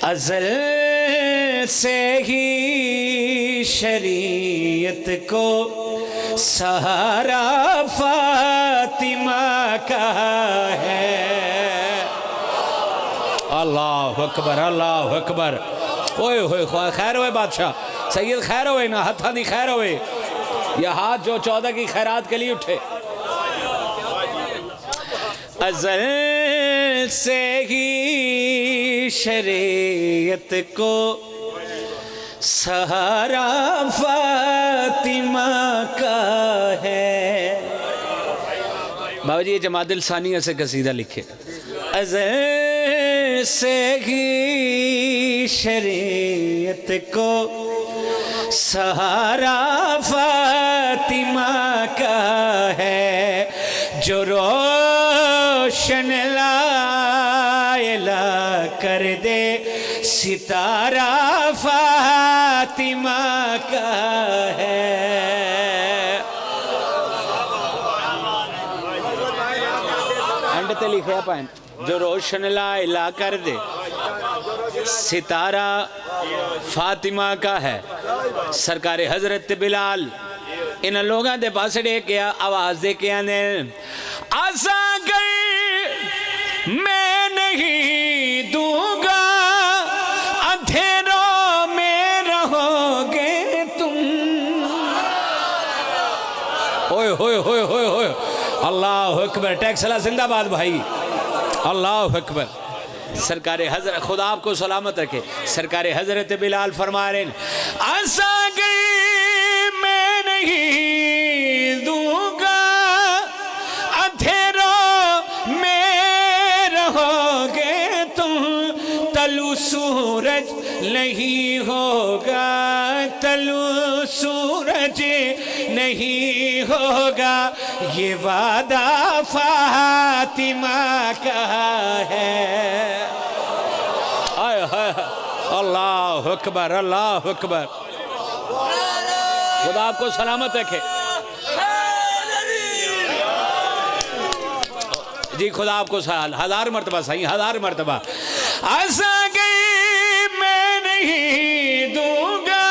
अज़ल से ही शरीयत को सहारा फातिमा का है। अल्लाह अकबर, अल्लाह अकबर। ओए होए, खैर होए बादशाह सैयद, खैर होए ना, हथा दी खैर होए। यह हाथ जो 14 की खैरात के लिए उठे। अज़ल से ही शरीयत को सहारा फातिमा का है। बाबा जी ये जमादिल सानिया से कसीदा लिखे। अज़ल से ही शरीयत को सहारा फातिमा का है, जो रोशन लायला कर दे सितारा फातिमा का है। एंड ते लिखा पाए, जो रोशन लायला कर दे सितारा फातिमा का है। सरकार हजरत बिलाल इन लोगों के पास डे के आवाज दे के आने, आसा गई मैं नहीं दूंगा, अंधेरों में रहोगे तुम। ओए होए होए होए होए, अल्लाह अकबर। टैक्सला जिंदाबाद भाई, अल्लाह अकबर। सरकार हजरत, खुदा आपको सलामत रखे। सरकार हजरत बिलाल फरमा रहे, आसा गई मैं नहीं दूंगा, अंधेरों में रहोगे तुम, तलु सूरज नहीं होगा, तलु सूरज नहीं होगा, ये वादा फातिमा का है। आय हाय, अल्लाह अकबर, अल्लाह अकबर। खुदा आपको सलामत रखे जी, खुदा आपको हजार मरतबा सही, हजार मरतबा। आसा गई मैं नहीं दूंगा,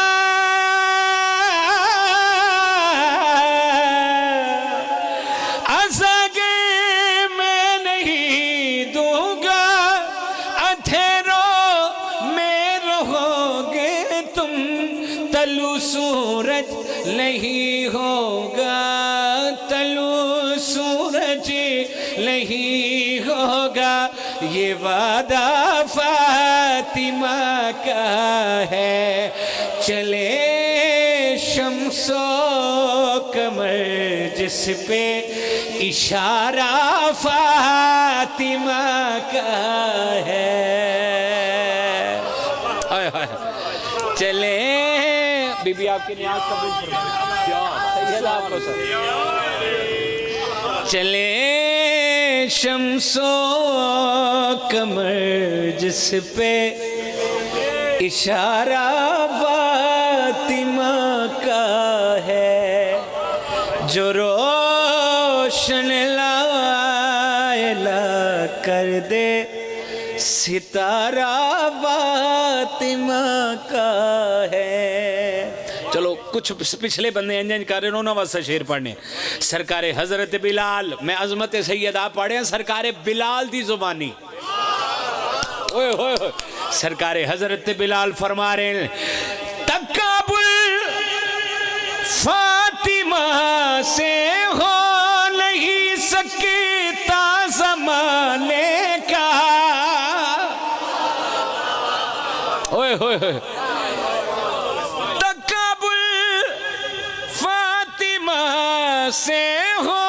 आसा गई मैं नहीं दूंगा, अंधेरों में रहोगे तुम, तलु सूरज नहीं होगा, तलु सूरज नहीं होगा, ये वादा फातिमा का है। चले शम्सो कमर जिस पे इशारा फातिमा का है। हाय हाय, चले बीबी आपकी नियाज कबूल फरमाए। आपको सर चले शम्सो कमर जिस पे इशारा फातिमा का है, जो रोशन लायला कर दे सितारा फातिमा का है। चलो कुछ पिछले बंदे इंजन कर रहे उन्होंने वास्ते शेर पढ़ने। सरकार हजरत बिलाल, मैं अजमत सैयदा पढ़े सरकार बिलाल दी जुबानी। ओए होए होए, सरकार हजरत बिलाल फरमा रहे, तकबुल फातिमा से हो नहीं सकता ज़माने का। ओए होए होए, से हो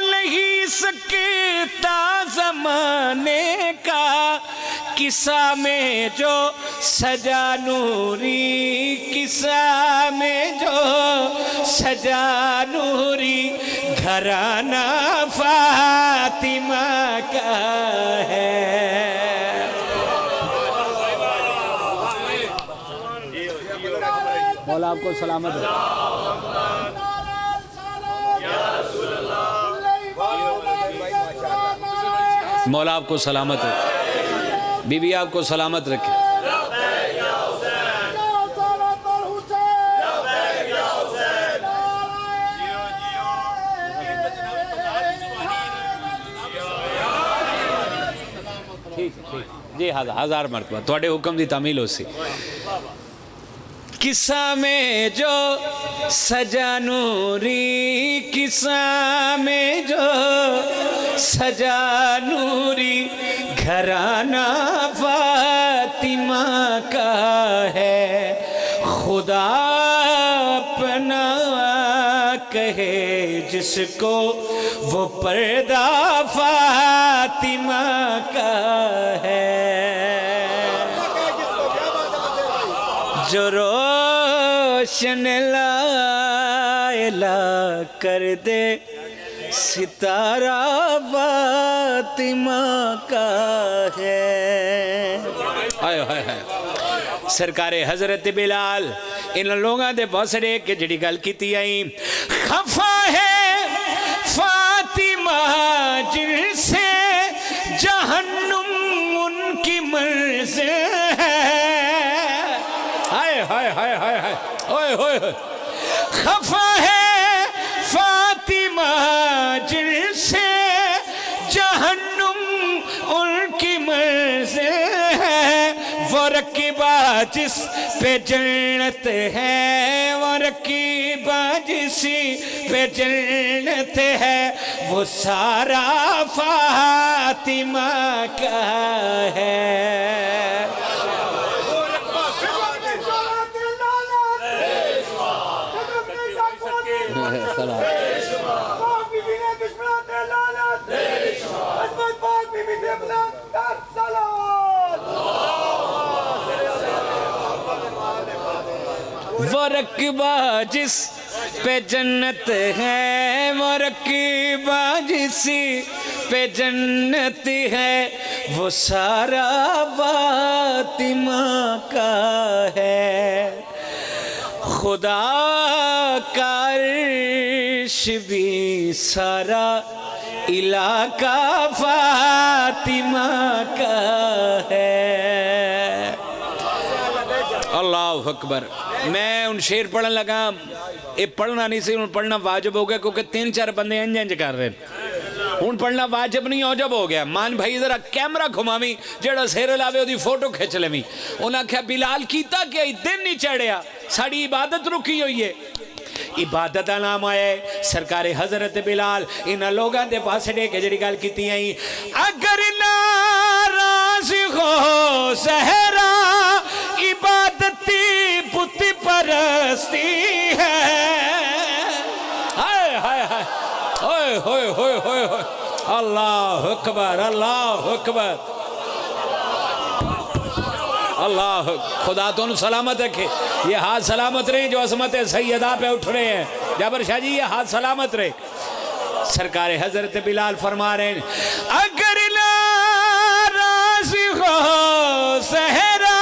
नहीं सकता ज़माने का, किस्सा में जो सजा नूरी, किस्सा में जो सजा नूरी, घराना फातिमा का है। मौला आपको सलामत है। मौला आपको सलामत रखे, बीबी आपको सलामत रखे। जी हजार मरतबा थोड़े हुक्म की तामील हो सी। किस्सा में जो सजा नूरी, किस्सा में जो सजा नूरी, घराना फातिमा का है। खुदा अपना कहे जिसको, वो पर्दा फातिमा का है। जो रोशन ला कर दे सितारा फातिमा का है। आयो हाय हाय सरकारे हजरत बिलाल इन लोगों के बसरे के जड़ी गल की आई। खफा है फातिमा जिनसे जहन्नुम उनकी मर्ज़ी है। हाय हाय हाय हाय हाय ओए होए। खफा है फातिमा जिनसे जहन्नुम उनकी मर्ज़ी है। वो रकीबा जिस पे जन्नत है, वो रकीबा जिसी पे जन्नत है, वो सारा फातिमा का है। वो रकीबा जिस पे जन्नत है, वो रकीबा जिसी पे जन्नत है, वो सारा फातिमा का है। खुदा का अर्श भी सारा इलाका फातिमा का है। अल्लाह अकबर। मैं उन शेर पढ़न लगा, ये पढ़ना नहीं सी, पढ़ना वाजिब हो गया क्योंकि 3-4 बंदे इंज कर रहे हैं। हूँ पढ़ना वाजिब नहीं औजब हो गया। मान भाई जरा कैमरा घुमावी, जेड़ा सिर लावे ओदी फोटो खिंच लेवी। उन्हें आख्या बिलाल कीता क्या दिन नहीं चढ़िया, साड़ी इबादत रुकी हुई है। इबादत का नाम आया है। सरकारे हजरत बिलाल इन लोगों के पास के जी गल की आई। अगर नाराज हो सहरा इबादती पुत परस्ती है। हाय हाय हाय ओए होए होए होए होए। अल्लाह अकबर अल्लाह अकबर अल्लाह। खुदा तो सलामत रखे। ये हाथ सलामत रहे जो असमत सैयदा पे उठ रहे हैं। जाबर शाह जी ये हाथ सलामत रहे। सरकार हजरत बिलाल फरमा रहे हैं, अगर नाराज हो सहरा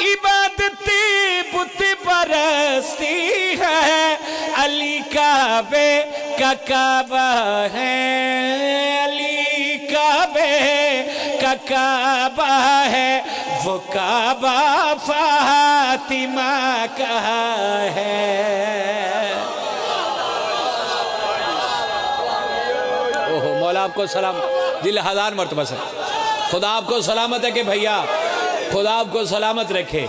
इबादती बुत परस्ती है। अली काबे का काबा है, अली काबे का काबा है, वो काबा फातिमा का है। ओहो मौला आपको सलाम दिल 1000 मरतबा से। खुदा आपको सलामत है कि भैया खुदा आपको सलामत रखे।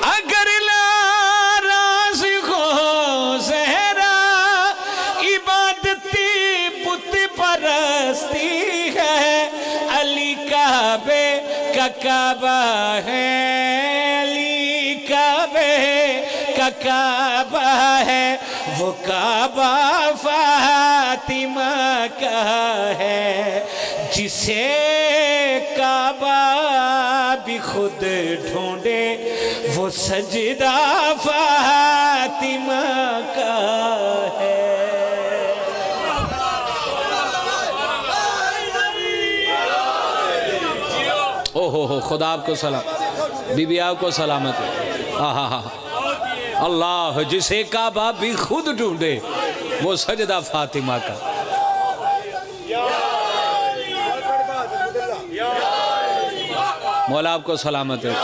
अगर नाराज हो सहरा इबादती बुत परस्ती है। अली काबे का काबा है, अली काबे का काबा है, वो काबा फातिमा का है। जिसे काबा भी खुद ढूंढे वो सजदा फातिमा का है। ओहो खुदा आपको सलाम, बीबी आपको सलामत है। हाँ हाँ अल्लाह जिसे काबा भी खुद ढूंढे वो सजदा फातिमा का। मौला आपको सलामत है।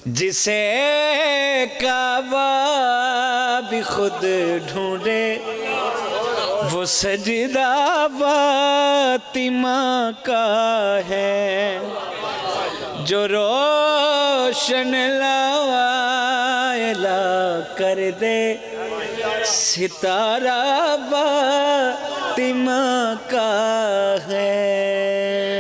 जिसे काबा भी खुद ढूंढे वो सजदा फातिमा का है, जो रोशन लायला कर दे सितारा फातिमा का है।